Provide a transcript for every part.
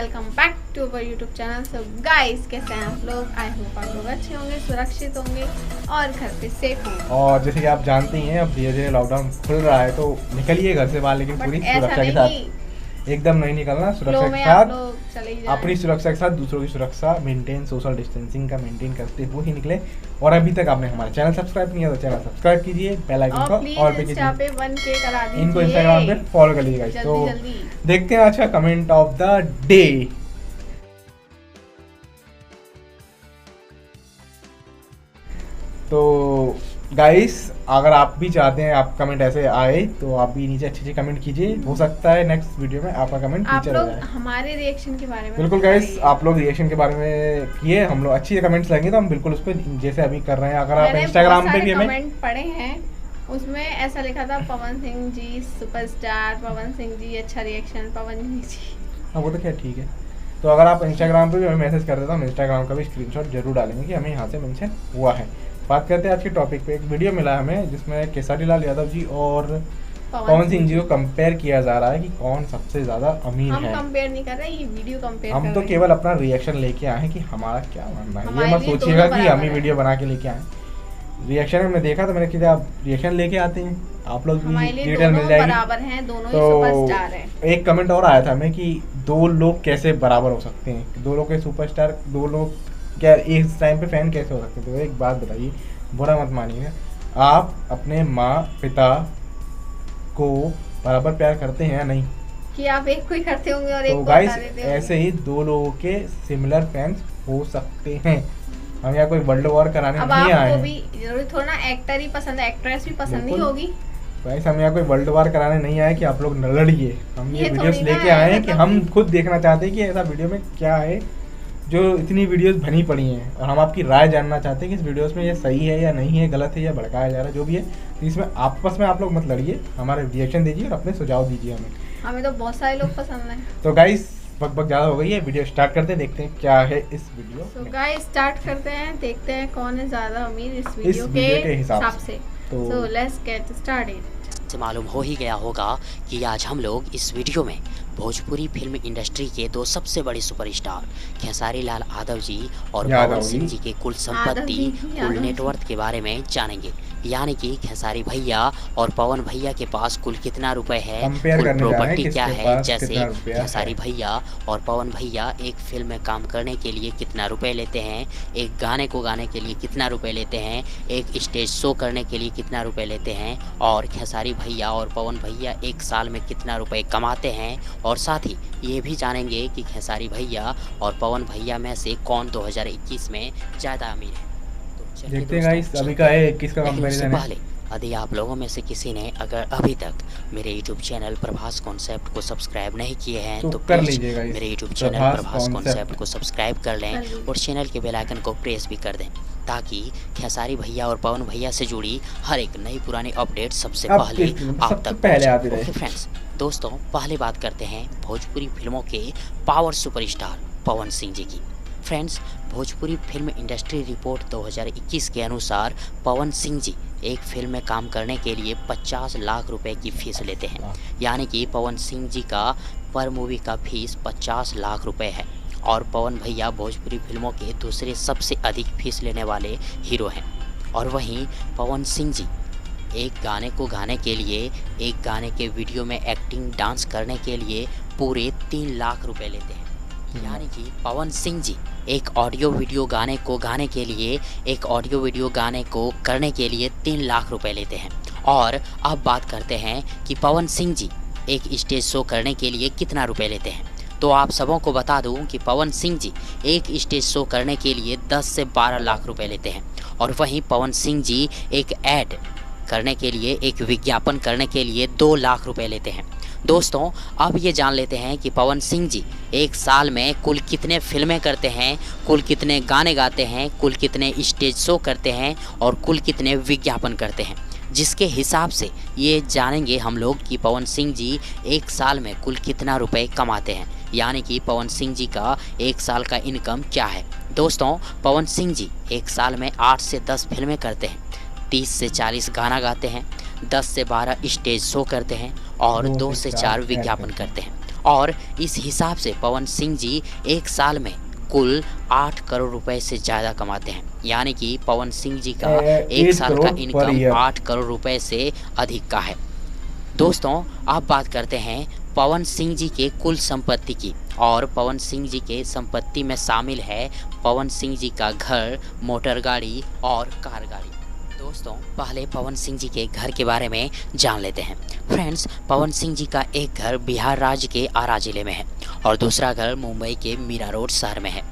Welcome back to our YouTube channel. So guys, कैसे हैं आप लोग? आई होप आप लोग अच्छे होंगे, सुरक्षित होंगे और घर पे सेफ होंगे। और जैसे कि आप जानते ही हैं, अब धीरे धीरे लॉकडाउन खुल रहा है तो निकलिए घर से बाहर, लेकिन पूरी सुरक्षा के साथ। एकदम नहीं निकलना, सुरक्षा के साथ, अपनी सुरक्षा के साथ दूसरों की सुरक्षा मेंटेन, सोशल डिस्टेंसिंग का मेंटेन करते हुए ही निकले। और अभी तक आपने हमारा चैनल सब्सक्राइब नहीं किया तो चैनल सब्सक्राइब कीजिए, बेल आइकन को ऑल पे कीजिए, इनको इंस्टाग्राम पे फॉलो कर लीजिएगा। तो देखते हैं आज का कमेंट ऑफ द डे। तो गाइस, अगर आप भी चाहते हैं आप कमेंट ऐसे आए तो आप भी नीचे अच्छे कमेंट कीजिए। हो सकता है नेक्स्ट वीडियो में आपका कमेंट फीचर हो जाए। हमारे रिएक्शन के बारे में बिल्कुल गाइस, आप लोग रिएक्शन के बारे में किए, हम लोग अच्छी कमेंट्स लेंगे तो हम बिल्कुल उस पर जैसे अभी कर रहे हैं। अगर आप इंस्टाग्राम पे भी हमें कमेंट पढ़े हैं, उसमें ऐसा लिखा था पवन सिंह जी सुपरस्टार, पवन सिंह जी अच्छा रिएक्शन, पवन जी। हाँ, वो तो क्या ठीक है। तो अगर आप इंस्टाग्राम पे भी हमें मैसेज कर देते तो हम इंस्टाग्राम का भी स्क्रीनशॉट जरूर डालेंगे कि हमें यहाँ से मेंशन हुआ है। बात करते हैं आज के टॉपिक पे। एक वीडियो मिला हमें जिसमें केसरी लाल यादव जी और पवन सिंह जी को कंपेयर किया जा रहा है कि कौन सबसे ज्यादा अमीर है। हम कंपेयर नहीं कर रहे, ये वीडियो कंपेयर हम तो केवल अपना रिएक्शन लेके आए हैं कि हमारा क्या मानना है। ये मत सोचिएगा कि हम ही वीडियो बना के लेके आए। रिएक्शन में देखा तो मैंने कहा आप रिएक्शन लेके आते हैं, आप लोग भी डिटेल मिल जाएगी। बराबर हैं, दोनों ही सुपरस्टार हैं। एक कमेंट और आया था हमें कि दो लोग कैसे बराबर हो सकते हैं, दो लोग के सुपरस्टार, दो लोग क्या इस टाइम पे फैन कैसे हो सकते हैं। तो एक बात बताइए, बुरा मत मानिए, आप अपने माँ पिता को बराबर प्यार करते हैं या नहीं? कि आप एक को ही करते होंगे और एक को बता देते होंगे। ऐसे ही दो लोगों के सिमिलर फैंस हो सकते हैं। हम यहाँ कोई वर्ल्ड वॉर कराने नहीं आए हैं। भी जरूरी थोड़ा ना एक्टर ही पसंद है, एक्ट्रेस भी पसंद नहीं होगी। गाइस, हम यहाँ कोई वर्ल्ड वॉर कराने नहीं आए कि आप लोग न लड़िए। हम ये वीडियोस लेके आए हैं कि हम खुद देखना चाहते हैं कि ऐसा वीडियो में क्या है जो इतनी वीडियोस बनी पड़ी हैं, और हम आपकी राय जानना चाहते हैं कि इस वीडियोस में ये सही है या नहीं है, गलत है या भड़काया जा रहा है, जो भी है। तो इसमें आपस में आप लोग मत लड़िए, हमारे रिएक्शन दीजिए और अपने सुझाव दीजिए हमें तो बहुत सारे लोग पसंद हैं। तो गाइस, बकबक ज़्यादा हो गई है, वीडियो स्टार्ट करते हैं, देखते हैं क्या है इस वीडियो। तो गाइस स्टार्ट करते हैं, देखते हैं कौन है ज़्यादा अमीर इस वीडियो के हिसाब से। तो लेट्स गेट स्टार्टेड। मालूम हो ही गया होगा कि आज हम लोग इस वीडियो में भोजपुरी फिल्म इंडस्ट्री के दो सबसे बड़े सुपरस्टार खेसारी लाल यादव जी और पवन सिंह जी के कुल संपत्ति, कुल नेटवर्थ के बारे में जानेंगे। यानी कि खेसारी भैया और पवन भैया के पास कुल कितना रुपए है, कुल प्रॉपर्टी क्या है। जैसे खेसारी भैया और पवन भैया एक फिल्म में काम करने के लिए कितना रुपए लेते हैं, एक गाने को गाने के लिए कितना रुपए लेते हैं, एक स्टेज शो करने के लिए कितना रुपए लेते हैं, और खेसारी भैया और पवन भैया एक साल में कितना रुपए कमाते हैं। और साथ ही ये भी जानेंगे कि खेसारी भैया और पवन भैया में से कौन 2021 में ज़्यादा अमीर है। तो देखते हैं गाइस, अभी का है 21 का कंपैरिजन है। यदि आप लोगों में से किसी ने अगर अभी तक मेरे YouTube चैनल प्रभास कॉन्सेप्ट को सब्सक्राइब नहीं किए हैं तो कर लीजिएगा। मेरे YouTube चैनल प्रभास कॉन्सेप्ट को सब्सक्राइब कर लें और चैनल के बेल आइकन को प्रेस भी कर दें, ताकि खेसारी भैया और पवन भैया से जुड़ी हर एक नई पुरानी अपडेट सबसे पहले आप तक पहुंचे। फ्रेंड्स, दोस्तों, पहले बात करते हैं भोजपुरी फिल्मों के पावर सुपरस्टार पवन सिंह जी की। Friends, Bhojpuri film industry report 2021 के अनुसार पवन सिंह जी एक फिल्म में काम करने के लिए 50 लाख रुपए की फीस लेते हैं। यानी कि पवन सिंह जी का पर मूवी का फीस 50 लाख रुपए है। और पवन भैया भोजपुरी फिल्मों के दूसरे सबसे अधिक फीस लेने वाले हीरो हैं। और वहीं पवन सिंह जी एक गाने को गाने के लिए, एक गाने के वीडियो में एक्टिंग, डांस करने के लिए पूरे 3 लाख रुपए लेते हैं। यानी कि पवन सिंह जी एक ऑडियो वीडियो गाने को गाने के लिए, एक ऑडियो वीडियो गाने को करने के लिए 3 लाख रुपए लेते हैं। और अब बात करते हैं कि पवन सिंह जी एक स्टेज शो करने के लिए कितना रुपए लेते हैं। तो आप सबों को बता दूं कि पवन सिंह जी एक स्टेज शो करने के लिए 10 से 12 लाख रुपए लेते हैं। और वहीं पवन सिंह जी एक ऐड करने के लिए, एक विज्ञापन करने के लिए 2 लाख रुपए लेते हैं। दोस्तों, अब ये जान लेते हैं कि पवन सिंह जी एक साल में कुल कितने फिल्में करते हैं, कुल कितने गाने गाते हैं, कुल कितने स्टेज शो करते हैं और कुल कितने विज्ञापन करते हैं। जिसके हिसाब से ये जानेंगे हम लोग कि पवन सिंह जी एक साल में कुल कितना रुपए कमाते हैं। यानी कि पवन सिंह जी का एक साल का इनकम क्या है। दोस्तों, पवन सिंह जी एक साल में 8 से 10 फिल्में करते हैं, 30 से 40 गाना गाते हैं, 10 से 12 स्टेज शो करते हैं और 2 से 4 विज्ञापन करते हैं। और इस हिसाब से पवन सिंह जी एक साल में कुल 8 करोड़ रुपए से ज़्यादा कमाते हैं। यानी कि पवन सिंह जी का एक साल का इनकम 8 करोड़ रुपए से अधिक का है। दोस्तों अब बात करते हैं पवन सिंह जी के कुल संपत्ति की, और पवन सिंह जी के संपत्ति में शामिल है पवन सिंह जी का घर, मोटर गाड़ी और कार गाड़ी। दोस्तों पहले पवन सिंह जी के घर के बारे में जान लेते हैं। फ्रेंड्स, पवन सिंह जी का एक घर बिहार राज्य के आरा जिले में है और दूसरा घर मुंबई के मीरा रोड शहर में है।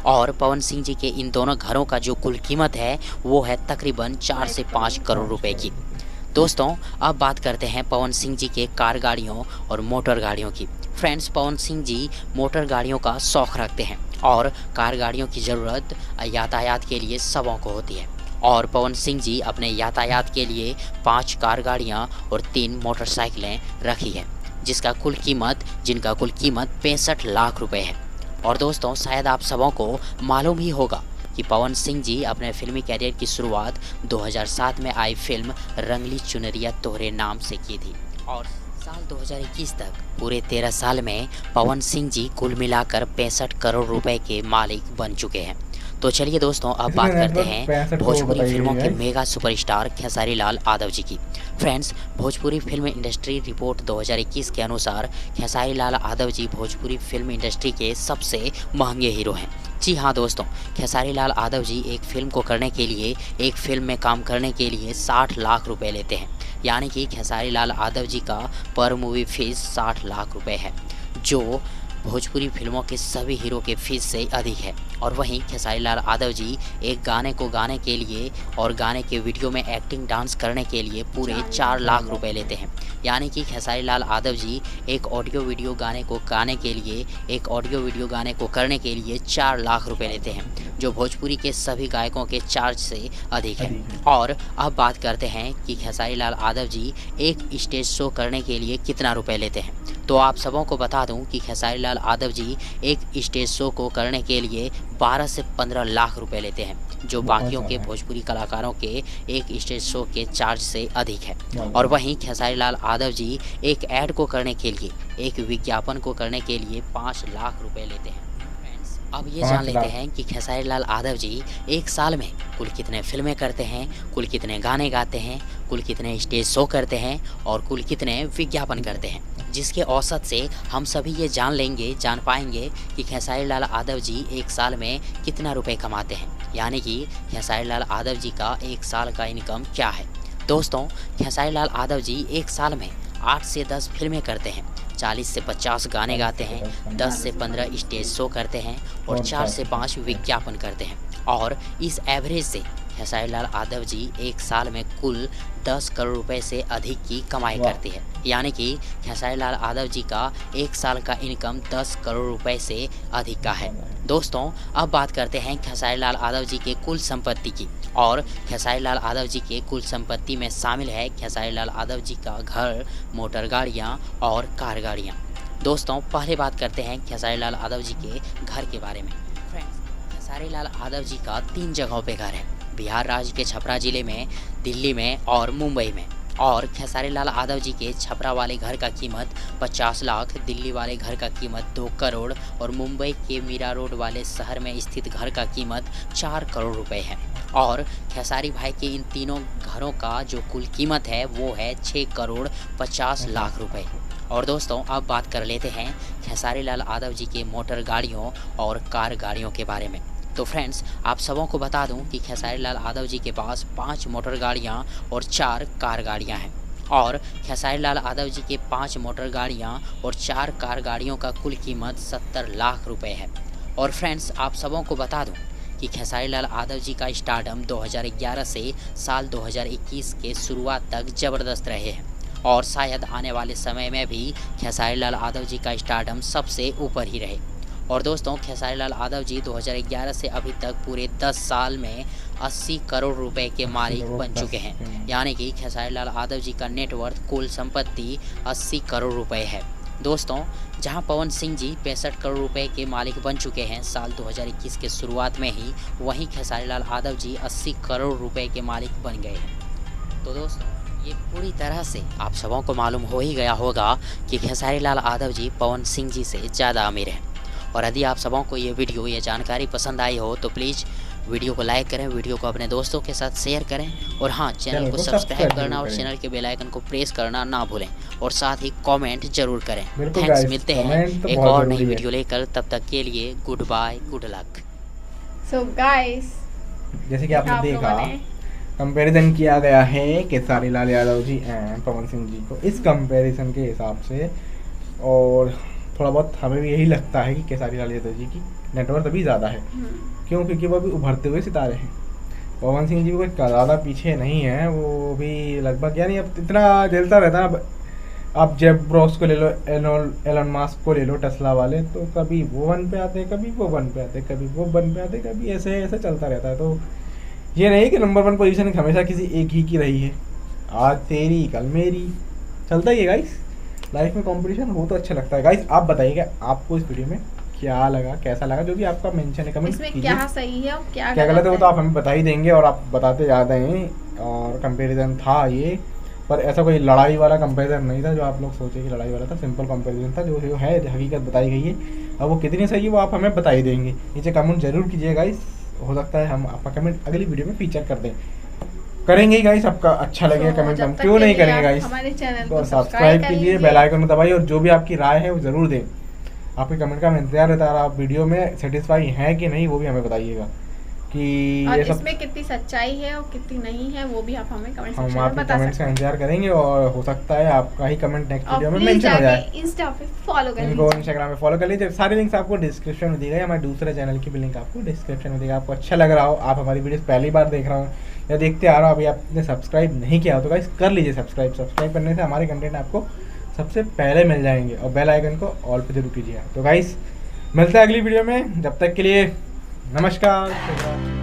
और पवन सिंह जी के इन दोनों घरों का जो कुल कीमत है वो है तकरीबन 4 से 5 करोड़ रुपए की। दोस्तों अब बात करते हैं पवन सिंह जी के कार गाड़ियों और मोटर गाड़ियों की। फ्रेंड्स, पवन सिंह जी मोटर गाड़ियों का शौक़ रखते हैं और कार गाड़ियों की ज़रूरत यातायात के लिए सबों को होती है। और पवन सिंह जी अपने यातायात के लिए 5 कार गाड़ियाँ और 3 मोटरसाइकिलें रखी है, जिनका कुल कीमत 65 लाख रुपए है। और दोस्तों शायद आप सबों को मालूम ही होगा कि पवन सिंह जी अपने फिल्मी कैरियर की शुरुआत 2007 में आई फिल्म रंगली चुनरिया तोहरे नाम से की थी और साल 2021 तक पूरे 13 साल में पवन सिंह जी कुल मिलाकर 65 करोड़ रुपए के मालिक बन चुके हैं। तो चलिए दोस्तों अब बात करते हैं भोजपुरी फिल्मों के मेगा सुपरस्टार खेसारी लाल यादव जी की। Friends, Bhojpuri film industry report 2021 के अनुसार खेसारी लाल यादव जी भोजपुरी फिल्म इंडस्ट्री के सबसे महंगे हीरो हैं। जी हाँ दोस्तों, खेसारी लाल यादव जी एक फिल्म को करने के लिए, एक फिल्म में काम करने के लिए 60 लाख रुपए लेते हैं। यानी कि खेसारी लाल यादव जी का पर मूवी फीस 60 लाख रुपए है, जो भोजपुरी फिल्मों के सभी हीरो के फीस से अधिक है। और वहीं खेसारी लाल यादव जी एक गाने को गाने के लिए और गाने के वीडियो में एक्टिंग डांस करने के लिए पूरे 4 लाख रुपए लेते हैं। यानी कि खेसारी लाल यादव जी एक ऑडियो वीडियो गाने को गाने के लिए, एक ऑडियो वीडियो गाने को करने के लिए 4 लाख रुपए लेते हैं, जो भोजपुरी के सभी गायकों के चार्ज से अधिक है। और अब बात करते हैं कि खेसारी लाल यादव जी एक स्टेज शो करने के लिए कितना रुपए लेते हैं। तो आप सबों को बता दूं कि खेसारी लाल यादव जी एक स्टेज शो को करने के लिए 12 से 15 लाख रुपए लेते हैं, जो बाकियों के भोजपुरी कलाकारों के एक स्टेज शो के चार्ज से अधिक है। और वहीं खेसारी लाल यादव जी एक ऐड को करने के लिए, एक विज्ञापन को करने के लिए 5 लाख रुपए लेते हैं। अब ये जान लेते हैं कि खेसारी लाल यादव जी एक साल में कुल कितने फिल्में करते हैं, कुल कितने गाने गाते हैं, कुल कितने स्टेज शो करते हैं और कुल कितने विज्ञापन करते हैं, जिसके औसत से हम सभी ये जान पाएंगे कि खेसारी लाल यादव जी एक साल में कितना रुपए कमाते हैं। यानी कि खेसारी लाल यादव जी का एक साल का इनकम क्या है। दोस्तों खेसारी लाल यादव जी एक साल में 8 से 10 फिल्में करते हैं, 40 से 50 गाने गाते हैं, 10 से 15 स्टेज शो करते हैं और 4 से 5 विज्ञापन करते हैं। और इस एवरेज से खेसारी लाल यादव जी एक साल में कुल 10 करोड़ रुपए से अधिक की कमाई करते हैं। यानी कि खेसारी लाल यादव जी का एक साल का इनकम 10 करोड़ रुपए से अधिक का है। दोस्तों अब बात करते हैं खेसारी लाल यादव जी के कुल संपत्ति की। और खेसारी लाल यादव जी के कुल संपत्ति में शामिल है खेसारी लाल यादव जी का घर, मोटर गाड़ियाँ और कार गाड़ियाँ। दोस्तों पहले बात करते हैं खेसारी लाल यादव जी के घर के बारे में। फ्रेंड्स, खेसारी लाल यादव जी का 3 जगहों पे घर है, बिहार राज्य के छपरा जिले में, दिल्ली में और मुंबई में। और खेसारी लाल यादव जी के छपरा वाले घर का कीमत 50 लाख, दिल्ली वाले घर का कीमत 2 करोड़ और मुंबई के मीरा रोड वाले शहर में स्थित घर का कीमत 4 करोड़ रुपए है। और खेसारी भाई के इन तीनों घरों का जो कुल कीमत है वो है 6 करोड़ 50 लाख रुपए। और दोस्तों अब बात कर लेते हैं खेसारी लाल यादव जी के मोटर गाड़ियों और कार गाड़ियों के बारे में। तो फ्रेंड्स आप सबों को बता दूं कि खेसारी लाल यादव जी के पास 5 मोटर गाड़ियां और 4 कार गाड़ियां हैं। और खेसारी लाल यादव जी के 5 मोटर गाड़ियां और 4 कार गाड़ियों का कुल कीमत 70 लाख रुपए है। और फ्रेंड्स आप सबों को बता दूं कि खेसारी लाल यादव जी का स्टारडम 2011 से साल 2021 के शुरुआत तक ज़बरदस्त रहे हैं और शायद आने वाले समय में भी खेसारी लाल यादव जी का स्टारडम सबसे ऊपर ही रहे। और दोस्तों खेसारी लाल यादव जी 2011 से अभी तक पूरे 10 साल में 80 करोड़ रुपए के मालिक बन चुके हैं। यानी कि खेसारी लाल यादव जी का नेटवर्थ कुल संपत्ति 80 करोड़ रुपए है। दोस्तों जहां पवन सिंह जी 65 करोड़ रुपए के मालिक बन चुके हैं साल 2021 के शुरुआत में ही, वहीं खेसारी लाल यादव जी 80 करोड़ रुपए के मालिक बन गए हैं। तो दोस्तों ये पूरी तरह से आप सबों को मालूम हो ही गया होगा कि खेसारी लाल यादव जी पवन सिंह जी से ज़्यादा अमीर हैं। और यदि आप सबों को ये वीडियो, ये जानकारी पसंद आई हो तो प्लीज़ वीडियो को लाइक करें, वीडियो को अपने दोस्तों के साथ शेयर करें और हाँ, चैनल को सब्सक्राइब करना और चैनल के बेल आइकन को प्रेस करना ना भूलें और साथ ही कमेंट जरूर करें। थैंक्स, मिलते हैं एक और नई वीडियो लेकर, तब तक के लिए good bye, good luck. So guys, जैसे कि आपने देखा कंपैरिजन किया गया है खेसारी लाल यादव जी एंड पवन सिंह जी को, इस कंपैरिजन के हिसाब से। और थोड़ा बहुत हमें भी यही लगता है कि खेसारी लाल यादव जी की नेटवर्थ अभी ज़्यादा है। क्यों? क्योंकि वो अभी उभरते हुए सितारे हैं। पवन सिंह जी कोई ज़्यादा पीछे नहीं है, वो भी लगभग, यानी अब इतना झेलता रहता है। आप जेफ ब्रोस को ले लो, एलन मास्क को ले लो, टेस्ला वाले, तो कभी वो वन पे आते, कभी वो वन पे आते, कभी वो वन पे आते, कभी ऐसे ऐसे चलता रहता है। तो ये नहीं कि नंबर 1 पोजीशन हमेशा किसी एक ही की रही है, आज तेरी कल मेरी, चलता ही है गाइस। लाइफ में कंपटीशन हो तो अच्छा लगता है। गाइस आप बताइएगा आपको इस वीडियो में क्या लगा, कैसा लगा, जो भी आपका मेंशन है कमेंट कीजिए। क्या सही है और क्या गलत है वो तो आप हमें बता ही देंगे, और आप बताते ज़्यादा हैं। और कंपैरिजन था ये, पर ऐसा कोई लड़ाई वाला कंपैरिजन नहीं था जो आप लोग सोचे कि लड़ाई वाला था। सिंपल कंपैरिजन था, जो है हकीकत बताई गई है। अब वो कितनी सही है वो आप हमें बता ही देंगे। नीचे कमेंट जरूर कीजिए गाइस, हो सकता है हम आपका कमेंट अगली वीडियो में फीचर कर दें। करेंगे गाइस, आपका अच्छा लगेगा कमेंट, हम क्यों नहीं करेंगे गाइस। हमारे चैनल को सब्सक्राइब कीजिए, बेल आइकन को दबाइए, और जो भी आपकी राय है वो ज़रूर दें। आपके कमेंट का हमें इंतजार रहता है। आप वीडियो में सेटिस्फाई हैं कि नहीं वो भी हमें बताइएगा कि और ये सब इसमें कितनी सच्चाई है और कितनी नहीं है वो भी आप हमें कमेंट सेक्शन हम में आपके बता कमेंट्स सकते का हैं। इंतजार करेंगे, और हो सकता है आपका ही कमेंट नेक्स्ट वीडियो में मेंशन हो जाए। इंस्टा पे फॉलो कर इनको इंस्टाग्राम पे फॉलो कर लीजिए। सारे लिंक्स आपको डिस्क्रिप्शन में दी गई। हमारे दूसरे चैनल की भी लिंक आपको डिस्क्रिप्शन में दी गई। आपको अच्छा लग रहा हो, आप हमारी वीडियोस पहली बार देख रहा हो या देखते आ रहा हो, अभी आपने सब्सक्राइब नहीं किया हो तो गाइस कर लीजिए सब्सक्राइब। सब्सक्राइब करने से हमारे कंटेंट आपको सबसे पहले मिल जाएंगे, और बेल आइकन को ऑल पे जरूर कीजिए। तो गाइस मिलते हैं अगली वीडियो में, जब तक के लिए नमस्कार।